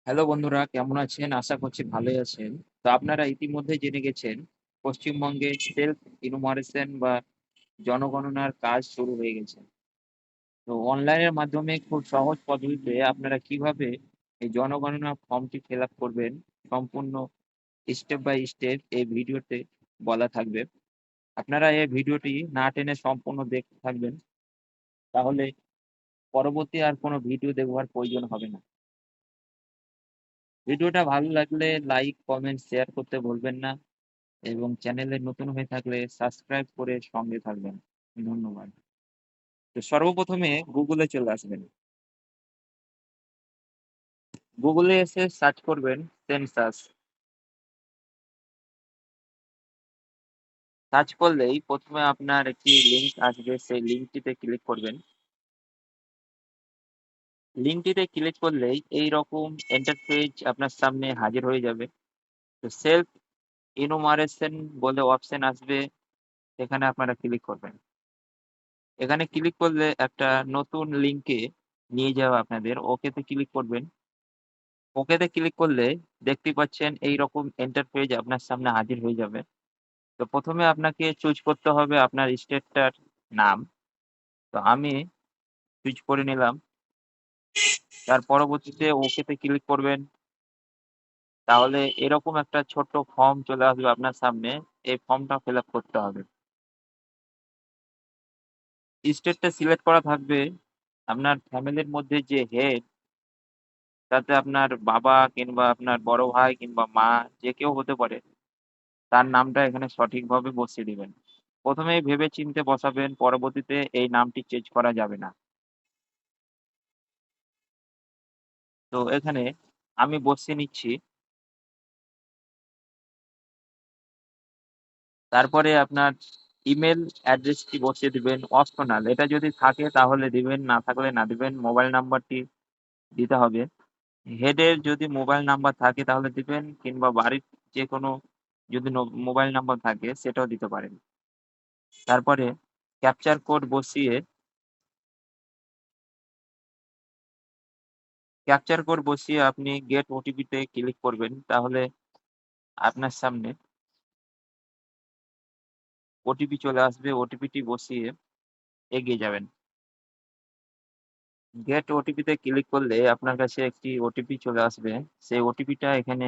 Hello বন্ধুরা, কেমন আছেন? আশা করছি ভালোই আছেন। তো আপনারা ইতিমধ্যে জেনে গেছেন পশ্চিমবঙ্গে সেলফ ইনুমারেশন বা জনগণনার কাজ শুরু হয়ে গেছে। তো অনলাইনের মাধ্যমে খুব সহজ পদ্ধতিতে আপনারা কিভাবে এই জনগণনা ফর্মটি ফিল আপ করবেন সম্পূর্ণ স্টেপ বাই স্টেপ এই ভিডিওতে বলা থাকবে। আপনারা এই ভিডিওটি না টেনে সম্পূর্ণ দেখতে থাকবেন, তাহলে পরবর্তী আর কোনো ভিডিও দেখবার প্রয়োজন হবে না। ভিডিওটা ভালো লাগলে লাইক, কমেন্ট, শেয়ার করতে ভুলবেন না। এবং চ্যানেলে নতুন হয়ে থাকলে সাবস্ক্রাইব করে সঙ্গে থাকবেন। ধন্যবাদ। তো সর্বপ্রথমে গুগলে চলে আসবেন। গুগলে এসে সার্চ করবেন সেন্সাস। সার্চ করলেই প্রথমে আপনার একটি লিঙ্ক আসবে, সেই লিঙ্কটিতে ক্লিক করবেন। লিঙ্কটিতে ক্লিক করলেই এইরকম ইন্টারফেস আপনার সামনে হাজির হয়ে যাবে। তো সেলফ ইনুমারেশন বলে অপশন আসবে, সেখানে আপনারা ক্লিক করবেন। এখানে ক্লিক করলে একটা নতুন লিঙ্কে নিয়ে যাবে আপনাদের। ওকেতে ক্লিক করবেন। ওকেতে ক্লিক করলে দেখতে পাচ্ছেন এইরকম ইন্টারফেস আপনার সামনে হাজির হয়ে যাবে। তো প্রথমে আপনাকে চুজ করতে হবে আপনার স্টেটটার নাম। তো আমি চুজ করে নিলাম। তার পরবর্তীতে ওকেতে ক্লিক করবেন। তাহলে এরকম একটা ছোট্ট ফর্ম চলে আসবে আপনার সামনে। এই ফর্মটা ফিল আপ করতে হবে। স্টেটটা সিলেক্ট করা থাকবে। আপনার ফ্যামিলির মধ্যে যে হেড, তাতে আপনার বাবা কিংবা আপনার বড় ভাই কিংবা মা, যে কেউ হতে পারে, তার নামটা এখানে সঠিকভাবে বসিয়ে দিবেন। প্রথমেই ভেবে চিন্তে বসাবেন, পরবর্তীতে এই নামটি চেঞ্জ করা যাবে না। তো এখানে আমি বসিয়ে নিচ্ছি। তারপরে আপনার ইমেল অ্যাড্রেসটি বসিয়ে দিবেন, অপশনাল। এটা যদি থাকে তাহলে দিবেন, না থাকলে না দিবেন। মোবাইল নাম্বারটি দিতে হবে। হেডের যদি মোবাইল নাম্বার থাকে তাহলে দিবেন, কিংবা বাড়ির যেকোনো যদি মোবাইল নাম্বার থাকে সেটাও দিতে পারেন। তারপরে ক্যাপচার কোড বসিয়ে আপনি গেট ওটিপিতে ক্লিক করবেন। তাহলে আপনার সামনে ওটিপি চলে আসবে। ওটিপিটি বসিয়ে এগিয়ে যাবেন। গেট ওটিপিতে ক্লিক করলে আপনার কাছে একটি ওটিপি চলে আসবে। সেই ওটিপিটা এখানে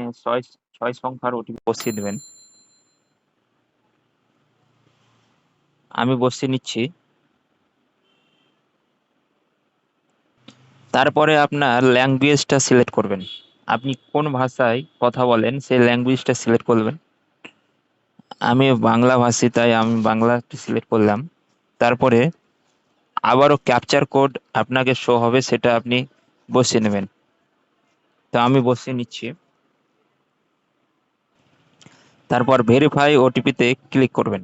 ৬ সংখ্যার ওটিপি বসিয়ে দেবেন। আমি বসিয়ে নিচ্ছি। তারপরে আপনার ল্যাঙ্গুয়েজটা সিলেক্ট করবেন। আপনি কোন ভাষায় কথা বলেন সেই ল্যাঙ্গুয়েজটা সিলেক্ট করবেন। আমি বাংলা ভাষী, তাই আমি বাংলাটি সিলেক্ট করলাম। তারপরে আবারও ক্যাপচার কোড আপনাকে শো হবে, সেটা আপনি বসিয়ে নেবেন। তো আমি বসিয়ে নিচ্ছি। তারপর ভেরিফাই ওটিপিতে ক্লিক করবেন।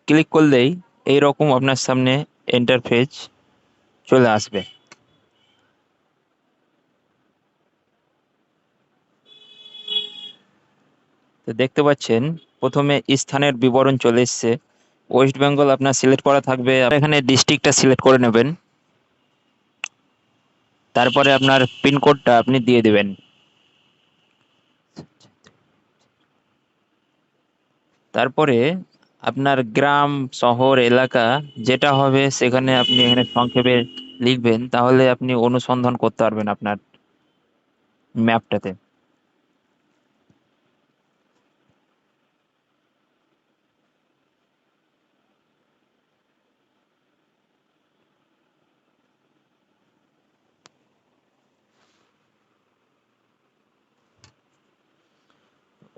ক্লিক করলেই এইরকম আপনার সামনে ইন্টারফেস চলে আসবে। তো দেখতে পাচ্ছেন প্রথমে স্থানের বিবরণ চলে এসছে। ওয়েস্ট বেঙ্গল আপনার সিলেক্ট করা থাকবে। এখানে ডিস্ট্রিক্টটা সিলেক্ট করে নেবেন। তারপরে আপনার পিনকোডটা আপনি দিয়ে দেবেন। তারপরে আপনার গ্রাম, শহর, এলাকা যেটা হবে সেখানে আপনি এখানে সংক্ষেপে লিখবেন। তাহলে আপনি অনুসন্ধান করতে পারবেন আপনার ম্যাপটাতে।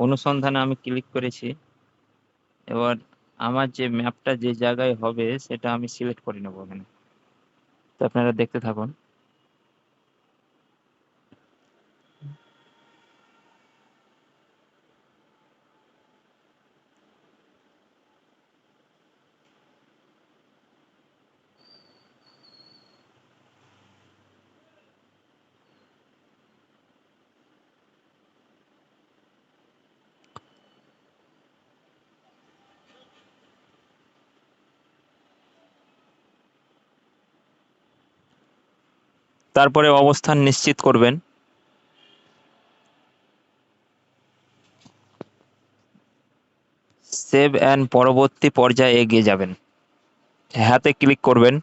অনুসন্ধানে আমি ক্লিক করেছি। এবার আমার যে ম্যাপটা যে জায়গায় হবে সেটা আমি সিলেক্ট করে নেবো এখানে। তো আপনারা দেখতে থাকুন। তারপরে অবস্থান নিশ্চিত করবেন। সেভ অ্যান্ড পরবর্তী পর্যায়ে এগিয়ে যাবেন, হ্যাঁতে ক্লিক করবেন।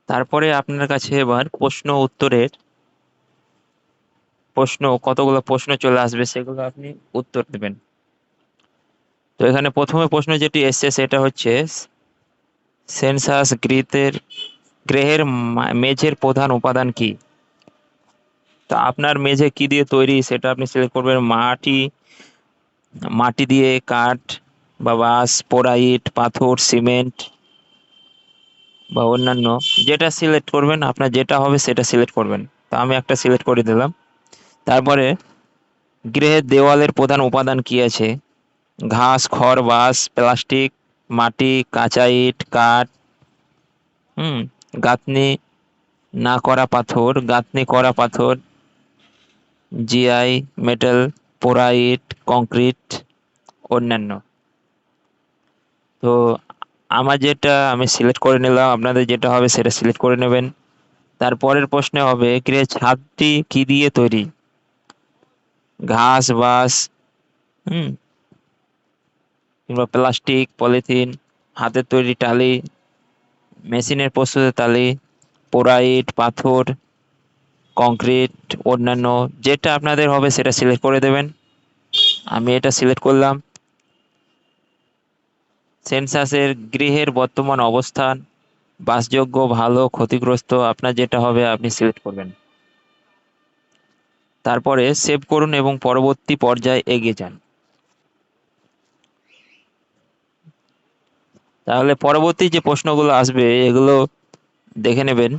তারপরে আপনার কাছে এবার কতগুলো প্রশ্ন চলে আসবে, সেগুলো আপনি উত্তর দেবেন। তো এখানে প্রথমে প্রশ্ন যেটি এসছে সেটা হচ্ছে সেন্সাস গ্রহের মেঝের প্রধান উপাদান কি। তা আপনার মেঝে কি দিয়ে তৈরি সেটা আপনি সিলেক্ট করবেন। মাটি দিয়ে, কাঠ বা বাঁশ, পোড়াইট, পাথর, সিমেন্ট বা অন্যান্য, যেটা সিলেক্ট করবেন, আপনার যেটা হবে সেটা সিলেক্ট করবেন। তো আমি একটা সিলেক্ট করে দিলাম। তারপরে গৃহের দেওয়ালের প্রধান উপাদান কি আছে। ঘাস, খড়, বাঁশ, প্লাস্টিক, মাটি, কাঁচা ইট, কাঠ, হুম, গাঁথনি গাঁথনি করা পাথর, জিআই, মেটাল, পোড়াইট, কংক্রিট, অন্যান্য। তো আমি সিলেক্ট করে নিলাম, আপনাদের যেটা হবে সেটা সিলেক্ট করে নেবেন। তারপরের প্রশ্নে হবে গৃহের ছাদটি কি দিয়ে তৈরি। ঘাস, বাঁশ, হুম, কিংবা প্লাস্টিক, পলিথিন, হাতের তৈরি টালি, মেশিনের প্রস্তুত টালি, পোড়াইট, পাথর, কংক্রিট, অন্যান্য, যেটা আপনাদের হবে সেটা সিলেক্ট করে দেবেন। আমি এটা সিলেক্ট করলাম। সেন্সাসের গৃহের বর্তমান অবস্থান, বাসযোগ্য, ভালো, ক্ষতিগ্রস্ত, আপনার যেটা হবে আপনি সিলেক্ট করবেন। তারপরে সেভ করুন এবং পরবর্তী পর্যায়ে এগিয়ে যান। তাহলে পরবর্তী যে প্রশ্নগুলো আসবে এগুলো দেখে নেবেন।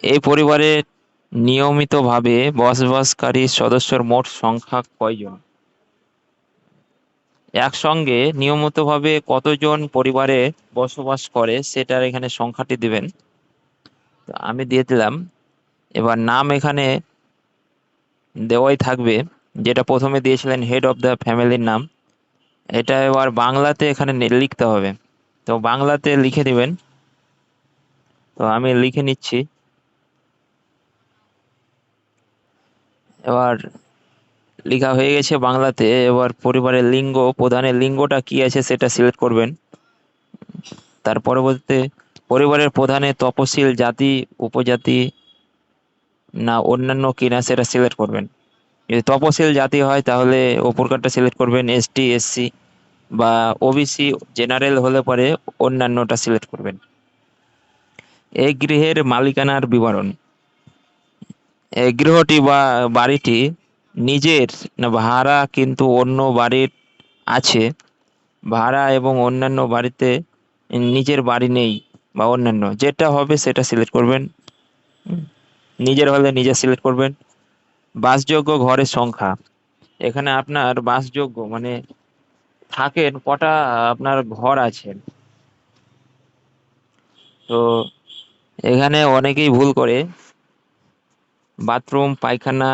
এই পরিবারে নিয়মিতভাবে বসবাসকারী সদস্যর মোট সংখ্যা কয়জন। একসঙ্গে নিয়মিতভাবে কতজন পরিবারে বসবাস করে সেটার এখানে সংখ্যাটি দিবেন। তো আমি দিয়ে দিলাম। এবার নাম এখানে দেওয়াই থাকবে, যেটা প্রথমে দিয়েছিলেন হেড অফ দ্য ফ্যামিলির নাম, এটা এবার বাংলাতে এখানে লিখতে হবে। তো বাংলাতে লিখে দিবেন। তো আমি লিখে নিচ্ছি। এবার লেখা হয়ে গেছে বাংলাতে। এবার পরিবারের লিঙ্গ, প্রধানের লিঙ্গটা কি আছে সেটা সিলেক্ট করবেন। তার পরবর্তীতে পরিবারের প্রধানের তপশিল জাতি, উপজাতি না অন্যান্য কিনা সেটা সিলেক্ট করবেন। যদি তপশিল জাতি হয় তাহলে ওপর কারটা সিলেক্ট করবেন, এসটি, এসসি বা ওবিসি জেনারেল হলে পরে অন্যান্যটা সিলেক্ট করবেন। এই গৃহের মালিকানার বিবরণ। এই গৃহটি বা বাড়িটি নিজের না ভাড়া কিন্তু অন্য বাড়ির আছে, ভাড়া এবং অন্যান্য বাড়িতে নিজের বাড়ি নেই বা অন্যান্য, যেটা হবে সেটা সিলেক্ট করবেন। নিজের হলে নিজে সিলেক্ট করবেন। বাসযোগ্য ঘরের সংখ্যা, এখানে আপনার বাসযোগ্য মানে থাকেন কটা আপনার ঘর আছে। তো এখানে অনেকেই ভুল করে বাথরুম, পায়খানা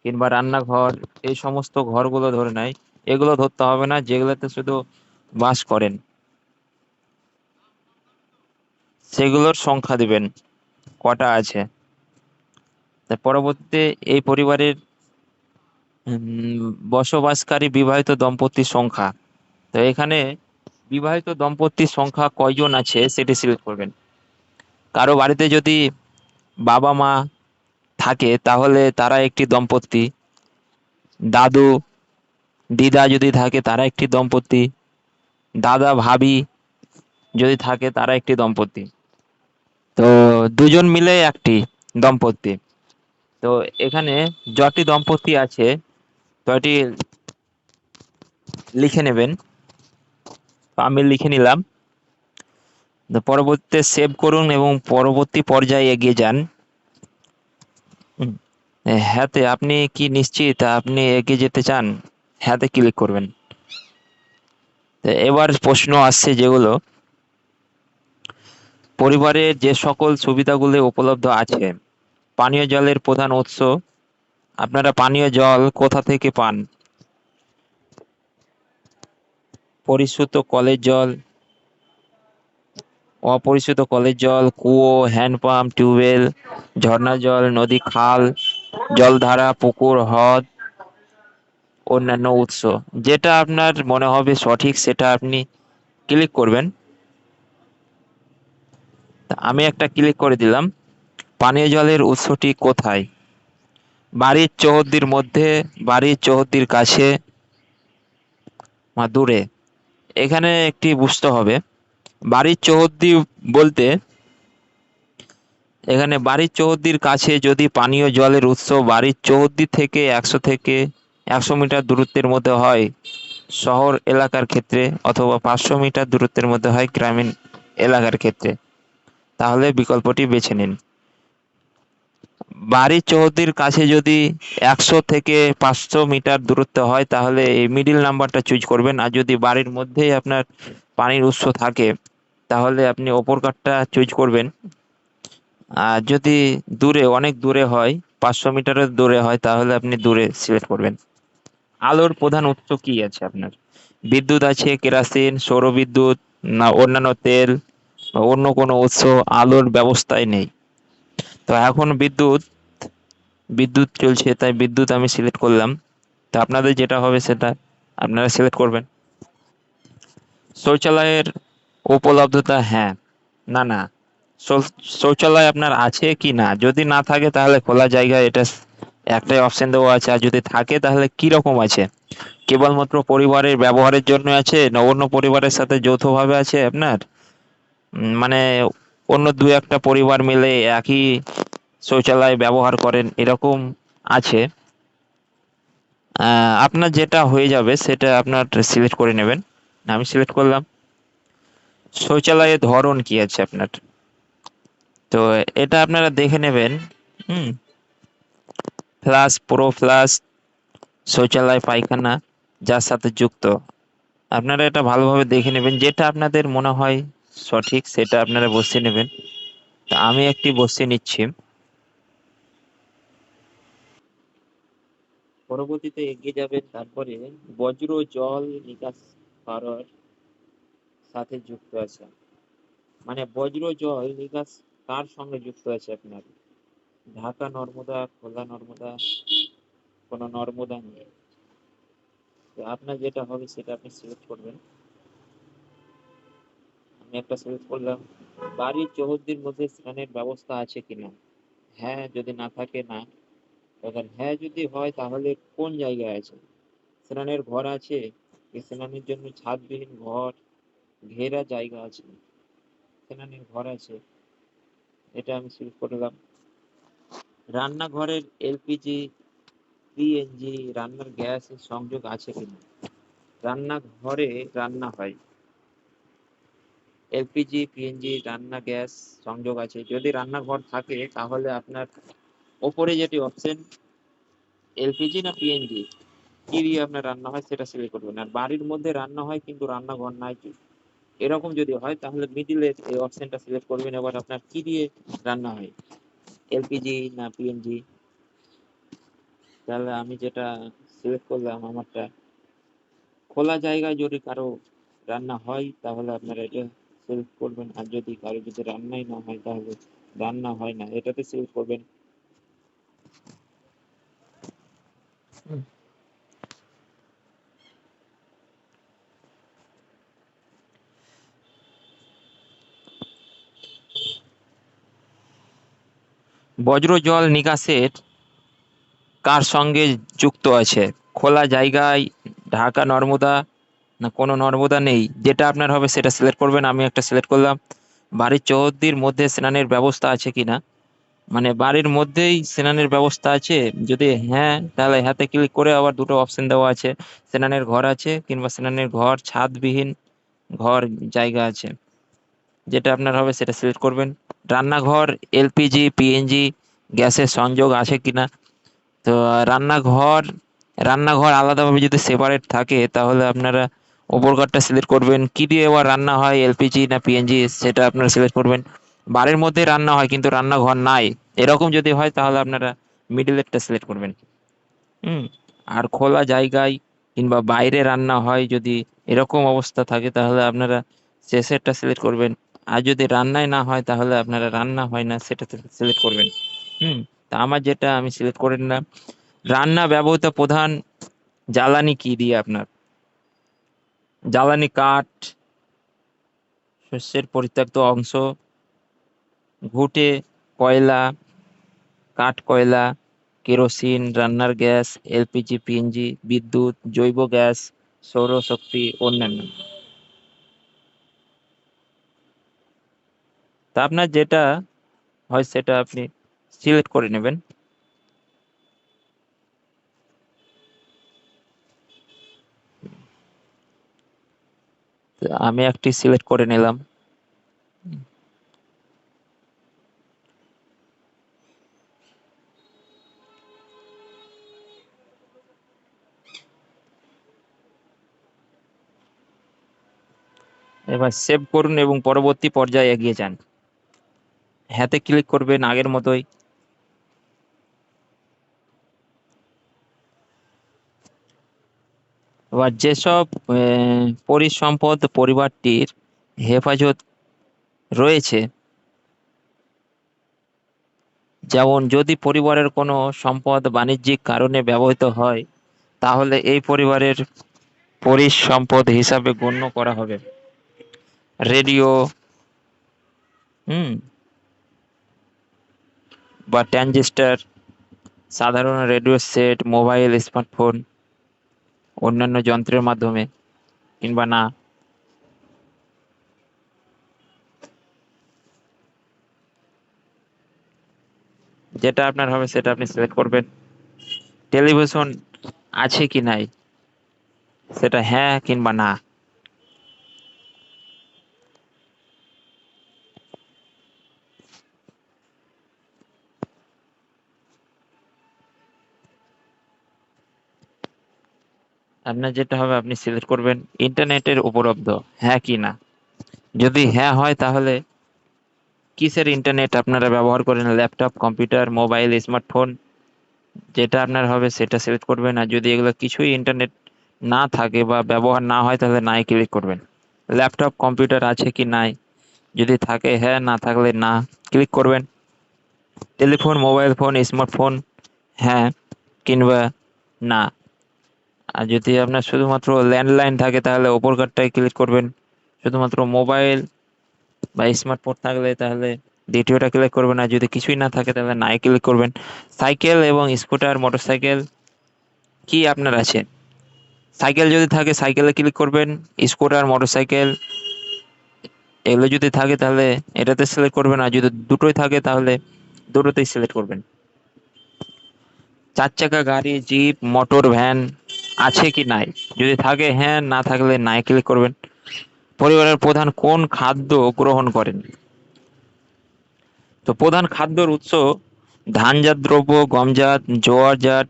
কিংবা রান্নাঘর, এই সমস্ত ঘরগুলো ধরে নেয়। এগুলো ধরতে হবে না, যেগুলোতে শুধু বাস করেন সেগুলোর সংখ্যা দিবেন কটা আছে। তার পরবর্তীতে এই পরিবারের বসবাসকারী বিবাহিত দম্পতির সংখ্যা। তো এখানে বিবাহিত দম্পতির সংখ্যা কয়জন আছে সেটি সিলেক্ট করবেন। কারো বাড়িতে যদি বাবা মা থাকে তাহলে তারা একটি দম্পতি, দাদু দিদা যদি থাকে তারা একটি দম্পতি, দাদা ভাবি যদি থাকে তারা একটি দম্পতি। তো দুজন মিলে একটি দম্পতি। তো এখানে যটি দম্পতি আছে তটি লিখে নেবেন। তো আমি লিখে নিলাম। তো পরবর্তীতে সেভ করুন এবং পরবর্তী পর্যায়ে এগিয়ে যান। হ্যাঁতে আপনি কি নিশ্চিত আপনি এগিয়ে যেতে চান, হ্যাঁতে ক্লিক করবেন। তো এবার প্রশ্ন আসছে যেগুলো, পরিবারে যে সকল সুবিধাগুলি উপলব্ধ আছে। পানীয় জলের প্রধান উৎস, আপনারা পানীয় জল কোথা থেকে পান। পরিশুদ্ধ কলের জল, অপরিশোধিত কলের জল, কুয়ো, হ্যান্ডপাম্প, টিউবওয়েল, ঝর্ণা জল, নদী, খাল, জলধারা, পুকুর, হ্রদ, অন্যান্য উৎস। যেটা আপনার মনে হবে সঠিক সেটা আপনি ক্লিক করবেন। তা আমি একটা ক্লিক করে দিলাম। পানীয় জলের উৎসটি কোথায়? বাড়ির চৌহদ্দির মধ্যে, বাড়ির চৌহদ্দির কাছে, বা দূরে। এখানে একটি বুঝতে হবে, বাড়ির চৌহদ্দি বলতে এখানে বাড়ির চৌহদ্দির কাছে যদি পানীয় জলের উৎস বাড়ির চৌহদ্দি থেকে 100 মিটার দূরত্বের মধ্যে হয় শহর এলাকার ক্ষেত্রে, অথবা 500 মিটার দূরত্বের মধ্যে হয় গ্রামীণ এলাকার ক্ষেত্রে, তাহলে বিকল্পটি বেছে নিন। বাড়ির চৌহদ্দির কাছে যদি 100 থেকে 500 মিটার দূরত্ব হয় তাহলে এই মিডিল নাম্বারটা চুজ করবেন। আর যদি বাড়ির মধ্যেই আপনার পানির উৎস থাকে তাহলে আপনি ওপর কার্ডটা চুজ করবেন। আর যদি দূরে, অনেক দূরে হয়, 500 মিটারের দূরে হয়, তাহলে আপনি দূরে সিলেক্ট করবেন। আলোর প্রধান উৎস কি আছে আপনার? বিদ্যুৎ আছে, কেরোসিন, সৌরবিদ্যুৎ, না অন্যান্য তেল বা অন্য কোনো উৎস আলোর ব্যবস্থায় নেই। তো এখন বিদ্যুৎ বিদ্যুৎ চলছে, তাই বিদ্যুৎ আমি সিলেক্ট করলাম। তো আপনাদের যেটা হবে সেটা আপনারা সিলেক্ট করবেন। শৌচালয়ের উপলব্ধতা, হ্যাঁ না না, শৌচালয় আপনার আছে কি না, যদি না থাকে তাহলে খোলা জায়গায়, এটা একটাই অপশন দেওয়া আছে। আর যদি থাকে তাহলে কি রকম আছে, কেবলমাত্র পরিবারের ব্যবহারের জন্য আছে, না অন্য পরিবারের সাথে যৌথভাবে আছে আপনার, মানে অন্য দু একটা পরিবার মিলে একই শৌচালয় ব্যবহার করেন, এরকম আছে। আপনার যেটা হয়ে যাবে সেটা আপনার সিলেক্ট করে নেবেন। আমি সিলেক্ট করলাম। শৌচালয়ের ধরন কি আছে আপনার, তো এটা আপনারা দেখে নেবেন। হুম, ফ্লাশ, প্রো ফ্লাশ, শৌচালয়, পায়খানা যার সাথে যুক্ত, আপনারা এটা ভালোভাবে দেখে নেবেন। যেটা আপনাদের মনে হয় সঠিক সেটা আপনারা বসিয়ে নেবেন। তা আমি একটি বসিয়ে নিচ্ছি। পরবর্তীতে এগিয়ে যাবেন। তারপরে বজ্র জল নিকাশ করার সাথে যুক্ত আছে, মানে বজ্র জল নিকাশ কার সঙ্গে যুক্ত আছে আপনার? ঢাকা নর্মদা, খোলা নর্মদা, কোনো নর্মদা নেই। তো আপনার যেটা হবে সেটা আপনি সিলেক্ট করবেন। আমি একটা সিলেক্ট করলাম। বাড়ির চৌহদ্দির মধ্যে স্নানের ব্যবস্থা আছে কিনা, হ্যাঁ যদি না থাকে না। এবার হ্যাঁ যদি হয় তাহলে কোন জায়গায় আছে? স্নানের ঘর আছে, স্নানের জন্য ছাদবিহীন ঘর, ঘেরা জায়গা আছে, স্নানের ঘর আছে, এটা আমি সিলেক্ট করলাম। রান্নাঘরের এলপিজি, পিএনজি, রান্নার গ্যাস সংযোগ আছে কিনা, রান্নাঘরে রান্না হয়, এলপিজি, পিএনজি, রান্না গ্যাস সংযোগ আছে। যদি রান্নাঘর থাকে তাহলে আপনার ওপরে যেটি অপশন এলপিজি না পিএনজি, কি দিয়ে আপনার রান্না হয় সেটা সিলেক্ট করবেন। আর বাড়ির মধ্যে রান্না হয় কিন্তু রান্নাঘর নাই, এরকম যদি হয় তাহলে মিডিলের এই অপশনটা সিলেক্ট করবেন। এবার আপনার কি দিয়ে রান্না হয়, এলপিজি না পিএনজি। তাহলে আমি যেটা সিলেক্ট করলাম আমারটা, খোলা জায়গায় যদি কারো রান্না হয় তাহলে আপনারা এটা সিলেক্ট করবেন। আর যদি কারো যদি রান্নাই না হয় তাহলে রান্না হয় না, এটাতে সিলেক্ট করবেন। বজ্র জল নিকাশের কার সঙ্গে যুক্ত আছে, খোলা জায়গায়, ঢাকা নর্মদা, না কোনো নর্মদা নেই, যেটা আপনার হবে সেটা সিলেক্ট করবেন। আমি একটা সিলেক্ট করলাম। বাড়ির চৌহদ্দির মধ্যে স্নানের ব্যবস্থা আছে কিনা, মানে বাড়ির মধ্যেই স্নানের ব্যবস্থা আছে, যদি হ্যাঁ তাহলে হাতে ক্লিক করে আবার দুটো অপশন দেওয়া আছে, স্নানের ঘর আছে কিংবা স্নানের ঘর ছাদবিহীন ঘর জায়গা আছে, যেটা আপনার হবে সেটা সিলেক্ট করবেন। রান্নাঘর এলপিজি পিএনজি গ্যাসের সংযোগ আছে কিনা, তো রান্নাঘর রান্নাঘর আলাদাভাবে যদি সেপারেট থাকে তাহলে আপনারা ওপর কারটা সিলেক্ট করবেন। কি দিয়ে এবার রান্না হয়, এলপিজি না পিএনজি, সেটা আপনারা সিলেক্ট করবেন। বাড়ির মধ্যে রান্না হয় কিন্তু রান্নাঘর নাই, এরকম যদি হয় তাহলে আপনারা মিডিলেরটা সিলেক্ট করবেন। হুম, আর খোলা জায়গায় কিংবা বাইরে রান্না হয় যদি এরকম অবস্থা থাকে তাহলে আপনারা শেষেরটা সিলেক্ট করবেন। আর যদি রান্নায় না হয় তাহলে আপনারা রান্না হয় না সেটাতে সিলেক্ট করবেন। তা আমার যেটা আমি সিলেক্ট করে নিলাম। রান্না ব্যবহৃত প্রধান জ্বালানি কি দিয়ে আপনার জ্বালানি কাঠ, শস্যের পরিত্যক্ত অংশ, ঘুঁটে, কয়লা, কাঠ কয়লা, কেরোসিন, রান্নার গ্যাস, এলপিজি, পিএনজি, বিদ্যুৎ, জৈব গ্যাস, সৌরশক্তি, অন্যান্য। তা আপনার যেটা হয় সেটা আপনি সিলেক্ট করে নেবেন। তো আমি একটি সিলেক্ট করে নিলাম। এবার সেভ করুন এবং পরবর্তী পর্যায়ে এগিয়ে যান। হ্যাঁতে ক্লিক করবেন আগের মতোই। এবার যেসব পরিসম্পদ পরিবারটির হেফাজত রয়েছে, যেমন যদি পরিবারের কোনো সম্পদ বাণিজ্যিক কারণে ব্যবহৃত হয় তাহলে এই পরিবারের পরিসম্পদ হিসাবে গণ্য করা হবে। রেডিও, হুম বা ট্রানজিস্টার, সাধারণ রেডিও সেট, মোবাইল, স্মার্টফোন, অন্যান্য যন্ত্রের মাধ্যমে, কিংবা না। যেটা আপনার হবে সেটা আপনি সিলেক্ট করবেন। টেলিভিশন আছে কি নাই সেটা হ্যাঁ কিংবা না। আপনার যেটা হবে আপনি সিলেক্ট করবেন ইন্টারনেটের উপলব্ধ, হ্যাঁ কি না। যদি হ্যাঁ হয় তাহলে কিসের ইন্টারনেট আপনারা ব্যবহার করেন, ল্যাপটপ, কম্পিউটার, মোবাইল, স্মার্টফোন, যেটা আপনার হবে সেটা সিলেক্ট করবেন। আর যদি এগুলো কিছুই ইন্টারনেট না থাকে বা ব্যবহার না হয় তাহলে নাই ক্লিক করবেন। ল্যাপটপ, কম্পিউটার আছে কি নাই, যদি থাকে হ্যাঁ, না থাকলে না ক্লিক করবেন। টেলিফোন, মোবাইল ফোন, স্মার্টফোন, হ্যাঁ কিংবা না। আর যদি আপনার শুধুমাত্র ল্যান্ডলাইন থাকে তাহলে ওপর কারটায় ক্লিক করবেন। শুধুমাত্র মোবাইল বা স্মার্টফোন থাকলে তাহলে দ্বিতীয়টা ক্লিক করবেন। আর যদি কিছুই না থাকে তাহলে নাই ক্লিক করবেন। সাইকেল এবং স্কুটার, মোটরসাইকেল কি আপনার আছে? সাইকেল যদি থাকে সাইকেলে ক্লিক করবেন। স্কুটার, মোটরসাইকেল এগুলো যদি থাকে তাহলে এটাতে সিলেক্ট করবেন। আর যদি দুটোই থাকে তাহলে দুটোতেই সিলেক্ট করবেন। চার চাকা গাড়ি, জিপ, মোটর, ভ্যান আছে কি নাই, যদি থাকে হ্যাঁ, না থাকলে নাই ক্লিক করবেন। পরিবারের প্রধান কোন খাদ্য গ্রহণ করেন? তো প্রধান খাদ্যের উৎস ধানজাত দ্রব্য, গমজাত, জোয়ারজাত,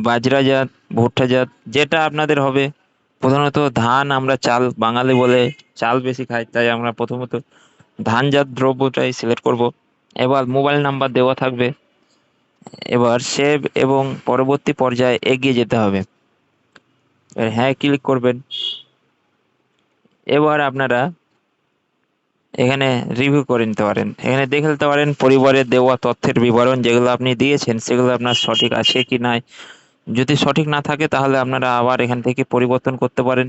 বাজরাজাত, ভুট্টাজাত, যেটা আপনাদের হবে। প্রধানত ধান, আমরা চাল বাঙালি বলে চাল বেশি খাই, তাই আমরা প্রথমত ধানজাত দ্রব্যটাই সিলেক্ট করব। এবার মোবাইল নাম্বার দেওয়া থাকবে। এবার সেভ এবং পরবর্তী পর্যায়ে এগিয়ে যেতে হবে। হ্যাঁ ক্লিক করবেন। এবার আপনারা এখানে রিভিউ করে নিতে পারেন। এখানে দেখে নিতে পারেন পরিবারের দেওয়া তথ্যের বিবরণ, যেগুলো আপনি দিয়েছেন সেগুলো আপনার সঠিক আছে কি নাই। যদি সঠিক না থাকে তাহলে আপনারা আবার এখান থেকে পরিবর্তন করতে পারেন।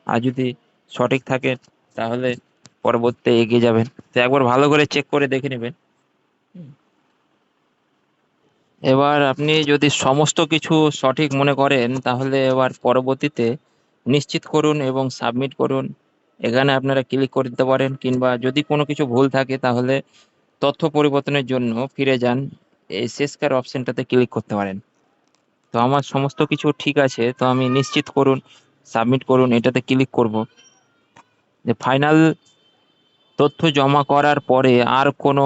আর যদি সঠিক থাকে তাহলে পরবর্তীতে এগিয়ে যাবেন। তো একবার ভালো করে চেক করে দেখে নেবেন। এবার আপনি যদি সমস্ত কিছু সঠিক মনে করেন তাহলে এবার পরবর্তীতে নিশ্চিত করুন এবং সাবমিট করুন। এখানে আপনারা ক্লিক করে দিতে পারেন, কিংবা যদি কোনো কিছু ভুল থাকে তাহলে তথ্য পরিবর্তনের জন্য ফিরে যান, এই শেষকার অপশনটাতে ক্লিক করতে পারেন। তো আমার সমস্ত কিছু ঠিক আছে, তো আমি নিশ্চিত করুন, সাবমিট করুন এটাতে ক্লিক করব। যে ফাইনাল তথ্য জমা করার পরে আর কোনো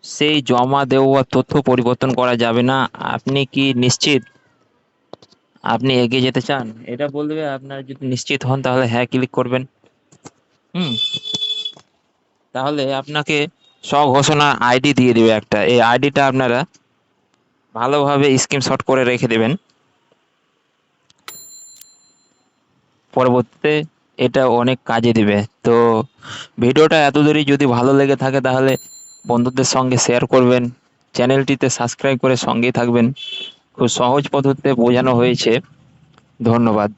সেই জমা দেওয়া তথ্য পরিবর্তন করা যাবে না। আপনি কি নিশ্চিত? আপনি এগিয়ে যেতে চান? এটা বলবে। আপনার যদি নিশ্চিত হন তাহলে হ্যাঁ ক্লিক করবেন। হুম তাহলে আপনাকে স্বঘোষণা আইডি দিয়ে দিবে একটা। এই আইডিটা আপনারা ভালোভাবে স্ক্রিনশট করে রেখে দেবেন। পরবর্তীতে এটা অনেক কাজে দিবে। তো ভিডিওটা এত দূরই যদি ভালো লেগে থাকে তাহলে বন্ধুদের সঙ্গে শেয়ার করবেন, চ্যানেলটিতে সাবস্ক্রাইব করে সঙ্গেই থাকবেন। খুব সহজ পদ্ধতিতে বোঝানো হয়েছে। ধন্যবাদ।